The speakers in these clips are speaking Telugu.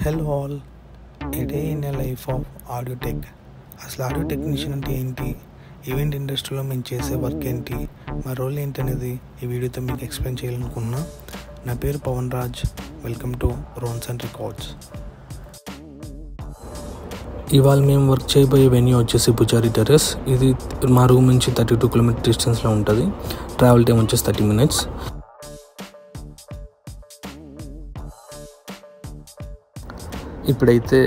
Hello all, A day in a life of audio tech. అసలు ఆడియో టెక్నీషియన్ అంటే ఏంటి, ఈవెంట్ ఇండస్ట్రీలో మేము చేసే వర్క్ ఏంటి, మా రోల్ ఏంటి అనేది ఈ వీడియోతో మీకు ఎక్స్ప్లెయిన్ చేయాలనుకున్నా. నా పేరు Pawan Raj. Welcome to Rons and records. ఇవాళ మేము వర్క్ చేయబోయే వెన్యూ వచ్చేసి పుజారి టెర్రస్. ఇది మా రూమ్ నుంచి 32 కిలోమీటర్ డిస్టెన్స్లో ఉంటుంది. ట్రావెల్ టైం వచ్చేసి 30 minutes. ఇప్పుడైతే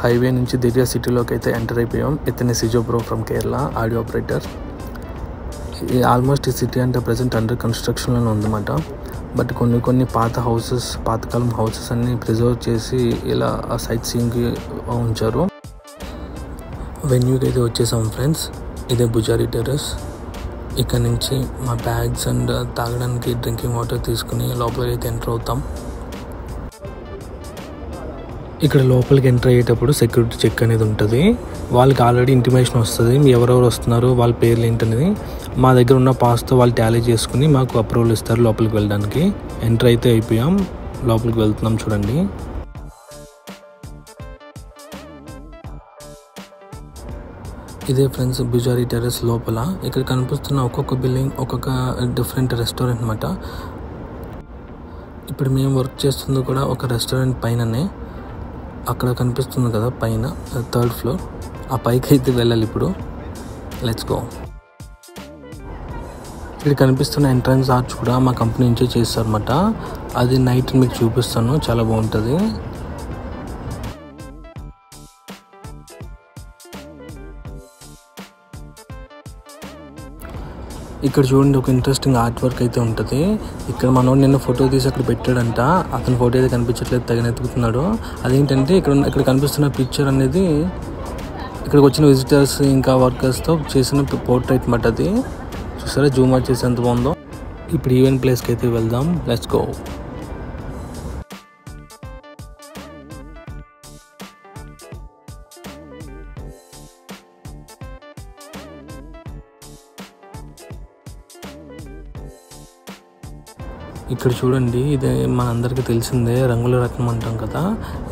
హైవే నుంచి దివ్యా సిటీలోకి అయితే ఎంటర్ అయిపోయాం. ఇతనే Sijo bro from Kerala, audio operator. Almost ఈ సిటీ అంటే ప్రజెంట్ అండర్ కన్స్ట్రక్షన్లోనే ఉందన్నమాట. బట్ కొన్ని పాతకాలం హౌసెస్ అన్ని ప్రిజర్వ్ చేసి ఇలా సైట్ సీయింగ్కి ఉంచారు. వెన్యూకి అయితే వచ్చేసాం ఫ్రెండ్స్. ఇదే పుజారి టెర్రస్. ఇక్కడ నుంచి మా బ్యాగ్స్ అండ్ తాగడానికి డ్రింకింగ్ వాటర్ తీసుకుని లోపలికి అయితే ఎంటర్ అవుతాం. ఇక్కడ లోపలికి ఎంటర్ అయ్యేటప్పుడు సెక్యూరిటీ చెక్ అనేది ఉంటుంది. వాళ్ళకి ఆల్రెడీ ఇంటిమేషన్ వస్తుంది ఎవరెవరు వస్తున్నారు, వాళ్ళ పేర్లు ఏంటనేది. మా దగ్గర ఉన్న పాస్తో వాళ్ళు టాలీ చేసుకుని మాకు అప్రూవల్ ఇస్తారు లోపలికి వెళ్ళడానికి. ఎంటర్ అయితే అయిపోయాం, లోపలికి వెళ్తున్నాం. చూడండి, ఇదే ఫ్రెండ్స్ పుజారి టెర్రస్ లోపల. ఇక్కడ కనిపిస్తున్న ఒక్కొక్క బిల్డింగ్ ఒక్కొక్క డిఫరెంట్ రెస్టారెంట్ అన్నమాట. ఇప్పుడు మేము వర్క్ చేస్తుంది కూడా ఒక రెస్టారెంట్ పైననే. అక్కడ కనిపిస్తుంది కదా పైన 3rd floor, ఆ పైకి అయితే వెళ్ళాలి ఇప్పుడు. Let's go. ఇక్కడ కనిపిస్తున్న ఎంట్రన్స్ ఆర్చ్ కూడా మా కంపెనీ నుంచే చేస్తారన్నమాట. అది నైట్ మీకు చూపిస్తాను, చాలా బాగుంటుంది. ఇక్కడ చూడండి, ఒక ఇంట్రెస్టింగ్ ఆర్ట్ వర్క్ అయితే ఉంటుంది. ఇక్కడ మనోడు నిన్న ఫోటో తీసి అక్కడ పెట్టాడంట. అతని ఫోటో అయితే కనిపించట్లేదు, తగినెత్తుకుతున్నాడు. అదేంటంటే ఇక్కడ కనిపిస్తున్న పిక్చర్ అనేది ఇక్కడికి వచ్చిన విజిటర్స్ ఇంకా వర్కర్స్తో చేసిన పోర్ట్రైట్ అన్నమాట. అది చూసారా, జూమ్ అవుట్ చేసి ఎంత బాగుందో. ఇప్పుడు ఈవెంట్ ప్లేస్కి అయితే వెళ్దాం. Let's go. ఇక్కడ చూడండి, ఇది మనందరికీ తెలిసిందే, రంగుల రత్నం అంటాం కదా.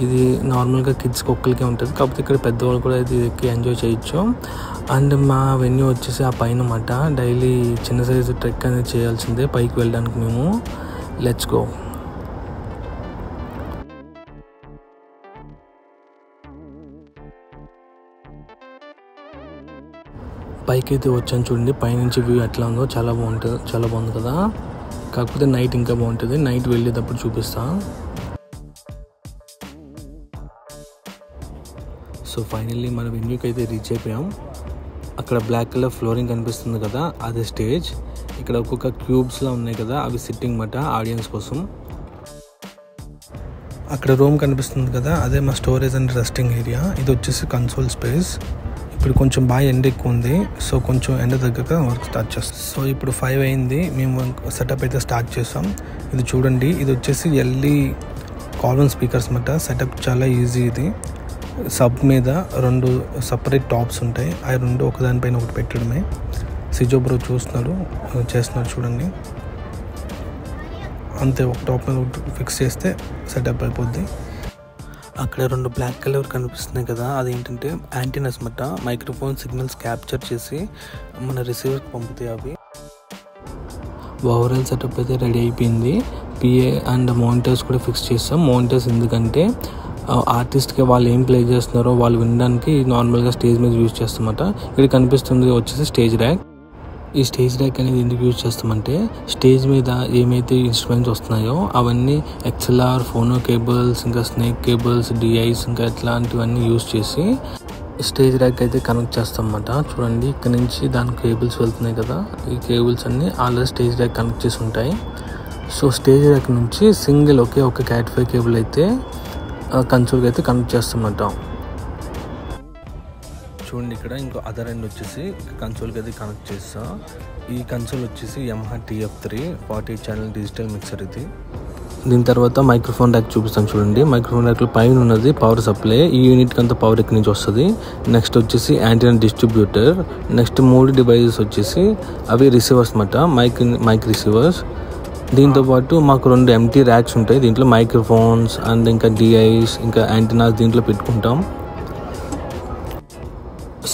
ఇది నార్మల్గా కిడ్స్కి ఒక్కరికే ఉంటుంది, కాకపోతే ఇక్కడ పెద్దవాళ్ళు కూడా ఇది ఎక్కి ఎంజాయ్ చేయొచ్చు. అండ్ మా వెన్యూ వచ్చేసి ఆ పైన మాట. డైలీ చిన్న సైజు ట్రెక్ అనేది చేయాల్సిందే పైకి వెళ్ళడానికి మేము. Let's go. పైకి అయితే వచ్చాను చూడండి, పైనుంచి వ్యూ ఎట్లా ఉందో చాలా బాగుంది కదా. కాకపోతే నైట్ ఇంకా బాగుంటుంది. నైట్ వెళ్ళేటప్పుడు చూపిస్తా. సో ఫైనల్లీ మన వెన్యూకి అయితే రీచ్ అయిపోయాం. అక్కడ బ్లాక్ కలర్ ఫ్లోరింగ్ కనిపిస్తుంది కదా, అదే స్టేజ్. ఇక్కడ ఒక్కొక్క క్యూబ్స్లా ఉన్నాయి కదా, అవి సిట్టింగ్ మాట ఆడియన్స్ కోసం. అక్కడ రూమ్ కనిపిస్తుంది కదా, అదే మా స్టోరేజ్ అండ్ రెస్టింగ్ ఏరియా. ఇది వచ్చేసి కన్సోల్ స్పేస్. ఇప్పుడు కొంచెం బాగా ఎండ ఎక్కువ ఉంది, సో కొంచెం ఎండ దగ్గర వర్క్ స్టార్ట్ చేస్తాం. సో ఇప్పుడు 5 అయింది, మేము సెటప్ అయితే స్టార్ట్ చేస్తాం. ఇది చూడండి, ఇది వచ్చేసి ఎల్ఈ కాల్వన్ స్పీకర్స్ అన్నమాట. సెటప్ చాలా ఈజీ. ఇది సబ్ మీద 2 సపరేట్ టాప్స్ ఉంటాయి, ఆ 2 ఒకదానిపైన ఒకటి పెట్టడమే. సిజో బ్రో చేస్తున్నాడు చూడండి. అంతే, ఒక టాప్ మీద ఒకటి ఫిక్స్ చేస్తే సెటప్ అయిపోద్ది. అక్కడ 2 బ్లాక్ కలర్ కనిపిస్తున్నాయి కదా, అదేంటంటే యాంటీనాస్ అన్నమాట. మైక్రోఫోన్ సిగ్నల్స్ క్యాప్చర్ చేసి మన రిసీవర్కి పంపుతాయి అవి. ఓవరాల్ సెటప్ అయితే రెడీ అయిపోయింది. పిఏ అండ్ మానిటర్స్ కూడా ఫిక్స్ చేస్తాం. మానిటర్స్ ఎందుకంటే ఆర్టిస్ట్కి వాళ్ళు ఏం ప్లే చేస్తున్నారో వాళ్ళు వినడానికి నార్మల్గా స్టేజ్ మీద యూజ్ చేస్తామన్నమాట. ఇక్కడ కనిపిస్తుంది వచ్చేసి స్టేజ్ ర్యాక్. ఈ స్టేజ్ ర్యాక్ అనేది ఎందుకు యూజ్ చేస్తామంటే, స్టేజ్ మీద ఏమైతే ఇన్స్ట్రుమెంట్స్ వస్తున్నాయో అవన్నీ XLR, ఫోనో కేబుల్స్, ఇంకా స్నేక్ కేబుల్స్, DIs ఇంకా ఇట్లాంటివన్నీ యూజ్ చేసి స్టేజ్ ర్యాక్ అయితే కనెక్ట్ చేస్తాం అన్నమాట. చూడండి, ఇక్కడ నుంచి దానికి కేబుల్స్ వెళ్తున్నాయి కదా, ఈ కేబుల్స్ అన్నీ ఆల్రెడీ స్టేజ్ ర్యాక్ కనెక్ట్ చేసి ఉంటాయి. సో స్టేజ్ ర్యాక్ నుంచి సింగిల్ ఒక Cat 5 కేబుల్ అయితే కన్సోల్కి అయితే కనెక్ట్ చేస్తామన్నమాట. చూడండి, ఇక్కడ ఇంకో అదర్ ఎండ్ వచ్చేసి కన్సోల్కి అయితే కనెక్ట్ చేస్తా. ఈ కన్సోల్ వచ్చేసి Yamaha TF3 48 channel digital mixer. ఇది దీని తర్వాత మైక్రోఫోన్ ర్యాక్ చూపిస్తాను చూడండి. మైక్రోఫోన్ ర్యాక్లో పైన ఉన్నది పవర్ సప్లై. ఈ యూనిట్కి అంతా పవర్ ఎక్కడి నుంచి వస్తుంది. నెక్స్ట్ వచ్చేసి యాంటీనా డిస్ట్రిబ్యూటర్. నెక్స్ట్ 3 డివైజెస్ వచ్చేసి అవి రిసీవర్స్ అన్నమాట, మైక్ రిసీవర్స్. దీంతోపాటు మాకు 2 ఎంటీ ర్యాక్స్ ఉంటాయి. దీంట్లో మైక్రోఫోన్స్ అండ్ ఇంకా డిఐస్ ఇంకా యాంటీనాస్ దీంట్లో పెట్టుకుంటాం.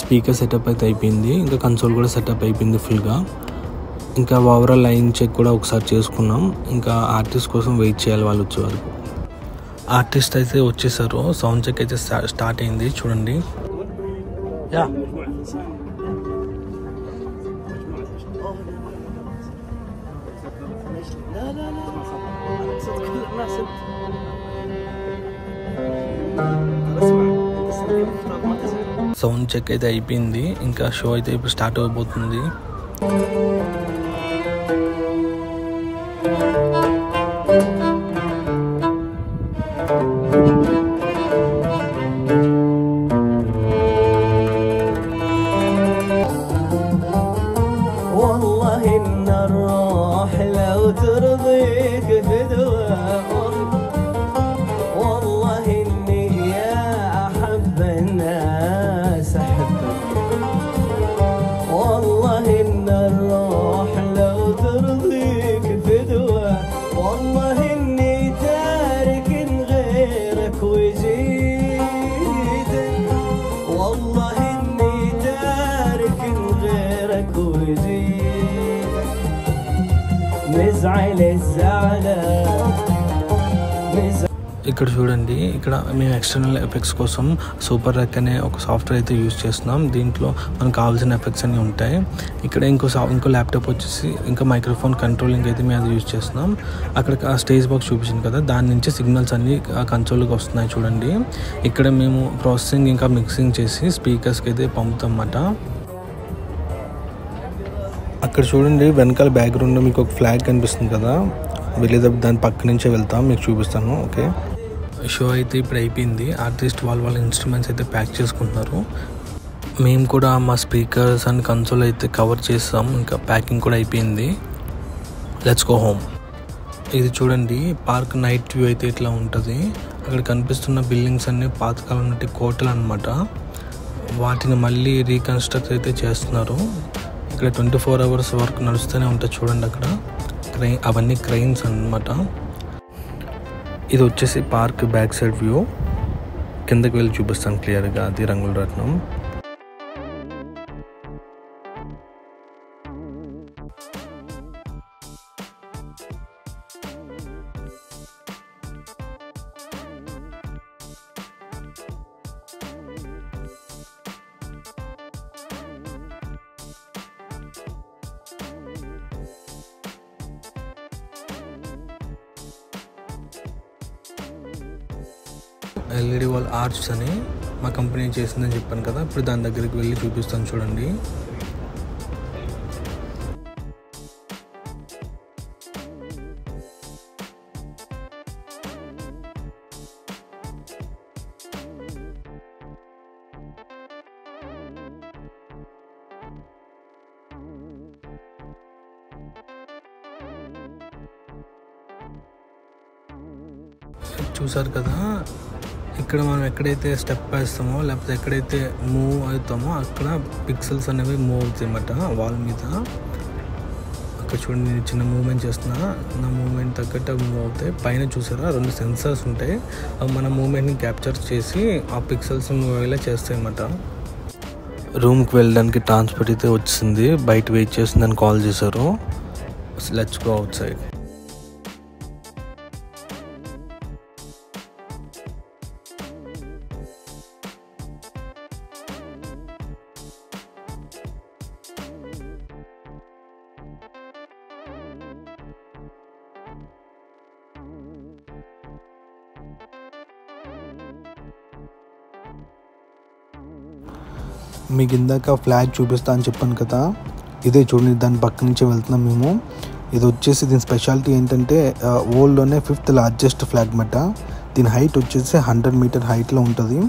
స్పీకర్ సెటప్ అయితే అయిపోయింది. ఇంకా కన్సోల్ కూడా సెటప్ అయిపోయింది ఫుల్గా. ఇంకా ఓవరాల్ లైన్ చెక్ కూడా ఒకసారి చేసుకున్నాం. ఇంకా ఆర్టిస్ట్ కోసం వెయిట్ చేయాలి వాళ్ళు వచ్చే వరకు. ఆర్టిస్ట్ అయితే వచ్చేసారు. సౌండ్ చెక్ అయితే స్టార్ట్ అయింది చూడండి. సౌండ్ చెక్ అయితే అయిపోయింది. ఇంకా షో అయితే ఇప్పుడు స్టార్ట్ అవబోతుంది. ఇక్కడ చూడండి, ఇక్కడ మేము ఎక్స్టర్నల్ ఎఫెక్ట్స్ కోసం సూపర్ రెక్ అనే ఒక సాఫ్ట్వేర్ అయితే యూజ్ చేస్తున్నాం. దీంట్లో మనకు కావాల్సిన ఎఫెక్ట్స్ అన్నీ ఉంటాయి. ఇక్కడ ఇంకో ల్యాప్టాప్ వచ్చేసి ఇంకా మైక్రోఫోన్ కంట్రోలింగ్ అయితే మేము అది యూజ్ చేస్తున్నాం. అక్కడ స్టేజ్ బాక్స్ చూపించింది కదా, దాని నుంచి సిగ్నల్స్ అన్నీ కంట్రోల్కి వస్తున్నాయి చూడండి. ఇక్కడ మేము ప్రాసెసింగ్ ఇంకా మిక్సింగ్ చేసి స్పీకర్స్కి అయితే పంపుతాం అన్నమాట. అక్కడ చూడండి వెనకాల బ్యాక్గ్రౌండ్లో మీకు ఒక ఫ్లాగ్ కనిపిస్తుంది కదా, వెళ్ళేటప్పుడు దాని పక్క నుంచే వెళ్తాం, మీకు చూపిస్తాను. ఓకే, షో అయితే ఇప్పుడు అయిపోయింది. ఆర్టిస్ట్ వాళ్ళ ఇన్స్ట్రుమెంట్స్ అయితే ప్యాక్ చేసుకుంటున్నారు. మేము కూడా మా స్పీకర్స్ అండ్ కన్సోల్ అయితే కవర్ చేస్తాం. ఇంకా ప్యాకింగ్ కూడా అయిపోయింది. Let's go home. ఇది చూడండి, పార్క్ నైట్ వ్యూ అయితే ఇట్లా ఉంటుంది. అక్కడ కనిపిస్తున్న బిల్డింగ్స్ అన్నీ పాతకాలం నాటి కోటలు అనమాట. వాటిని మళ్ళీ రీకన్స్ట్రక్ట్ అయితే చేస్తున్నారు. ఇక్కడ 24 hours వర్క్ నడుస్తూనే ఉంటుంది చూడండి. అక్కడ అవన్నీ క్రెయిన్స్ అన్నమాట. ఇది వచ్చేసి పార్క్ బ్యాక్ సైడ్ వ్యూ. కిందకి వెళ్ళి చూపిస్తాను క్లియర్గా. అది రంగుల రత్నం. ఎల్ఈడి వాల్ ఆర్చ్ అని మా కంపెనీ చేసిందని చెప్పాను కదా, ఇప్పుడు దాని దగ్గరికి వెళ్ళి చూపిస్తాను చూడండి. చూసారు కదా, ఇక్కడ మనం ఎక్కడైతే స్టెప్ వేస్తామో లేకపోతే ఎక్కడైతే మూవ్ అవుతామో అక్కడ పిక్సెల్స్ అనేవి మూవ్ అవుతాయి అన్నమాట వాల్ మీద. అక్కడ చూడండి, నేను చిన్న మూవ్మెంట్ చేస్తున్నా, నా మూవ్మెంట్ తగ్గట్టు మూవ్ అవుతాయి. పైన చూసారా 2 సెన్సార్స్ ఉంటాయి. అవి మన మూవ్మెంట్ని క్యాప్చర్ చేసి ఆ పిక్సెల్స్ మూవ్ అయ్యేలా చేస్తాయి అన్నమాట. రూమ్కి వెళ్ళడానికి ట్రాన్స్పోర్ట్ అయితే వచ్చింది. బయట వెయిట్ చేస్తుందని కాల్ చేశారు. Let's go out side. మీకు ఇందాక ఫ్లాగ్ చూపిస్తా అని చెప్పాను కదా, ఇదే చూడండి, దాని పక్క నుంచి వెళ్తున్నాం మేము. ఇది వచ్చేసి దీని స్పెషాలిటీ ఏంటంటే వరల్డ్లోనే 5th లార్జెస్ట్ ఫ్లాగ్ అన్నమాట. దీని హైట్ వచ్చేసి 100 మీటర్ హైట్లో ఉంటుంది.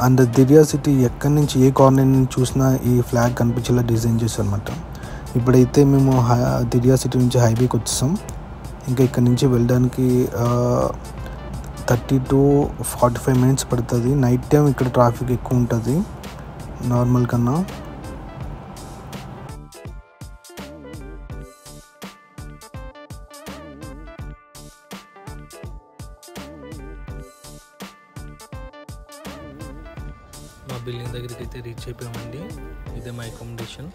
అండ్ దిరియా సిటీ ఎక్కడి నుంచి ఏ కార్నర్ నుంచి చూసినా ఈ ఫ్లాగ్ కనిపించేలా డిజైన్ చేశారు అనమాట. ఇప్పుడైతే మేము దిరియా సిటీ నుంచి హైవేకి వచ్చేసాం. ఇంకా ఇక్కడ నుంచి వెళ్ళడానికి 30 to 45 minutes పడుతుంది. నైట్ టైం ఇక్కడ ట్రాఫిక్ ఎక్కువ ఉంటుంది నార్మల్ కన్నా. బిల్డింగ్ దగ్గరికి అయితే రీచ్ అయిపోయామండి. ఇదే మా అకామిడేషన్.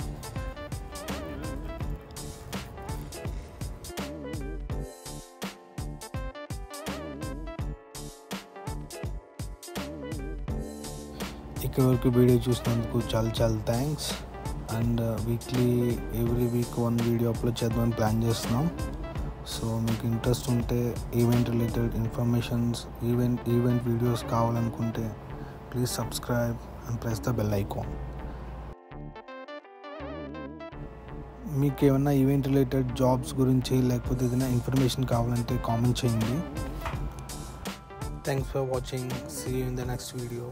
ఇక్కడ వరకు వీడియో చూసినందుకు చాలా thanks. And every week 1 video upload చేద్దామని ప్లాన్ చేస్తున్నాం. సో మీకు ఇంట్రెస్ట్ ఉంటే event related informations, event videos కావాలనుకుంటే please subscribe and press the bell icon. మీకు ఏమన్నా ఈవెంట్ రిలేటెడ్ జాబ్స్ గురించి లేకపోతే ఏదైనా ఇన్ఫర్మేషన్ కావాలంటే కామెంట్ చేయండి. Thanks for watching. See you in the next video.